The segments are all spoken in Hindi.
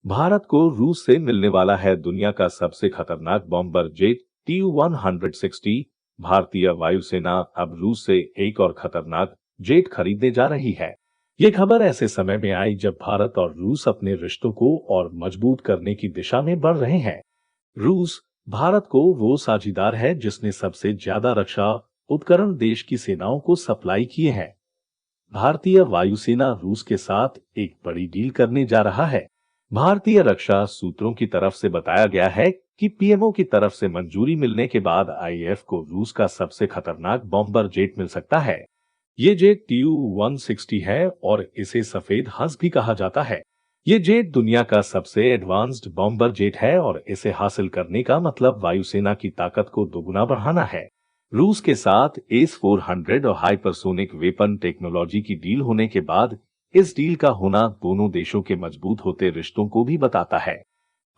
भारत को रूस से मिलने वाला है दुनिया का सबसे खतरनाक बॉम्बर जेट TU-160। भारतीय वायुसेना अब रूस से एक और खतरनाक जेट खरीदने जा रही है। ये खबर ऐसे समय में आई जब भारत और रूस अपने रिश्तों को और मजबूत करने की दिशा में बढ़ रहे हैं। रूस भारत को वो साझीदार है जिसने सबसे ज्यादा रक्षा उपकरण देश की सेनाओं को सप्लाई किए हैं। भारतीय वायुसेना रूस के साथ एक बड़ी डील करने जा रहा है। भारतीय रक्षा सूत्रों की तरफ से बताया गया है कि पीएमओ की तरफ से मंजूरी मिलने के बाद आईएएफ को रूस का सबसे खतरनाक बॉम्बर जेट मिल सकता है। ये जेट TU-160 है और इसे सफेद हंस भी कहा जाता है। ये जेट दुनिया का सबसे एडवांस्ड बॉम्बर जेट है और इसे हासिल करने का मतलब वायुसेना की ताकत को दोगुना बढ़ाना है। रूस के साथ S-400 और हाइपरसोनिक वेपन टेक्नोलॉजी की डील होने के बाद इस डील का होना दोनों देशों के मजबूत होते रिश्तों को भी बताता है।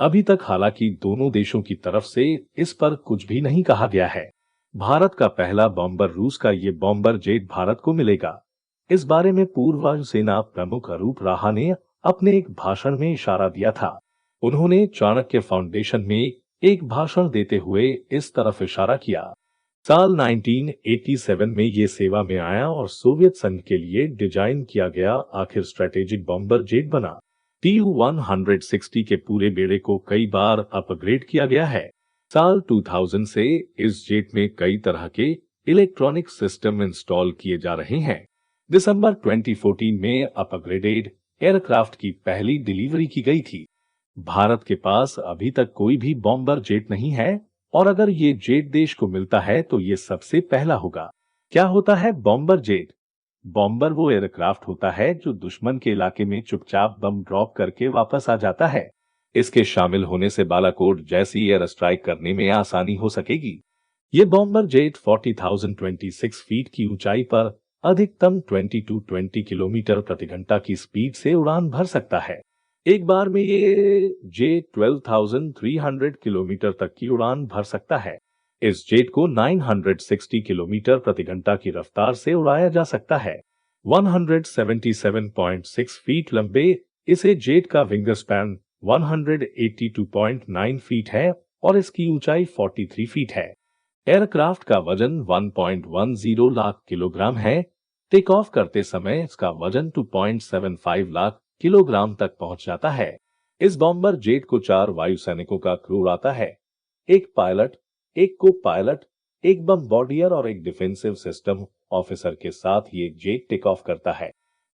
अभी तक हालांकि दोनों देशों की तरफ से इस पर कुछ भी नहीं कहा गया है। भारत का पहला बॉम्बर रूस का ये बॉम्बर जेट भारत को मिलेगा। इस बारे में पूर्व वायुसेना प्रमुख अरूप राहा ने अपने एक भाषण में इशारा दिया था। उन्होंने चाणक्य फाउंडेशन में एक भाषण देते हुए इस तरफ इशारा किया। साल 1987 में ये सेवा में आया और सोवियत संघ के लिए डिजाइन किया गया आखिर स्ट्रेटेजिक बॉम्बर जेट बना। TU-160 के पूरे बेड़े को कई बार अपग्रेड किया गया है। साल 2000 से इस जेट में कई तरह के इलेक्ट्रॉनिक सिस्टम इंस्टॉल किए जा रहे हैं। दिसंबर 2014 में अपग्रेडेड एयरक्राफ्ट की पहली डिलीवरी की गई थी। भारत के पास अभी तक कोई भी बॉम्बर जेट नहीं है और अगर ये जेट देश को मिलता है तो ये सबसे पहला होगा। क्या होता है बॉम्बर जेट? बॉम्बर वो एयरक्राफ्ट होता है जो दुश्मन के इलाके में चुपचाप बम ड्रॉप करके वापस आ जाता है। इसके शामिल होने से बालाकोट जैसी एयर स्ट्राइक करने में आसानी हो सकेगी। ये बॉम्बर जेट 40,026 फीट की ऊंचाई पर अधिकतम 20 किलोमीटर प्रति घंटा की स्पीड से उड़ान भर सकता है। एक बार में ये जेट 12,300 किलोमीटर तक की उड़ान भर सकता है। इस जेट को 960 किलोमीटर प्रति घंटा की रफ्तार से उड़ाया जा सकता है। 177.6 फीट लंबे इसे जेट का विंग स्पैन 182.9 फीट है और इसकी ऊंचाई 43 फीट है। एयरक्राफ्ट का वजन 1.10 लाख किलोग्राम है। टेक ऑफ करते समय इसका वजन 2.75 लाख किलोग्राम तक पहुंच जाता है। इस बॉम्बर जेट को 4 वायुसैनिकों का क्रू उड़ाता है। एक पायलट, एक को पायलट, एक बम बॉर्डियर और एक डिफेंसिव सिस्टम ऑफिसर के साथ ये जेट टेक ऑफ करता है।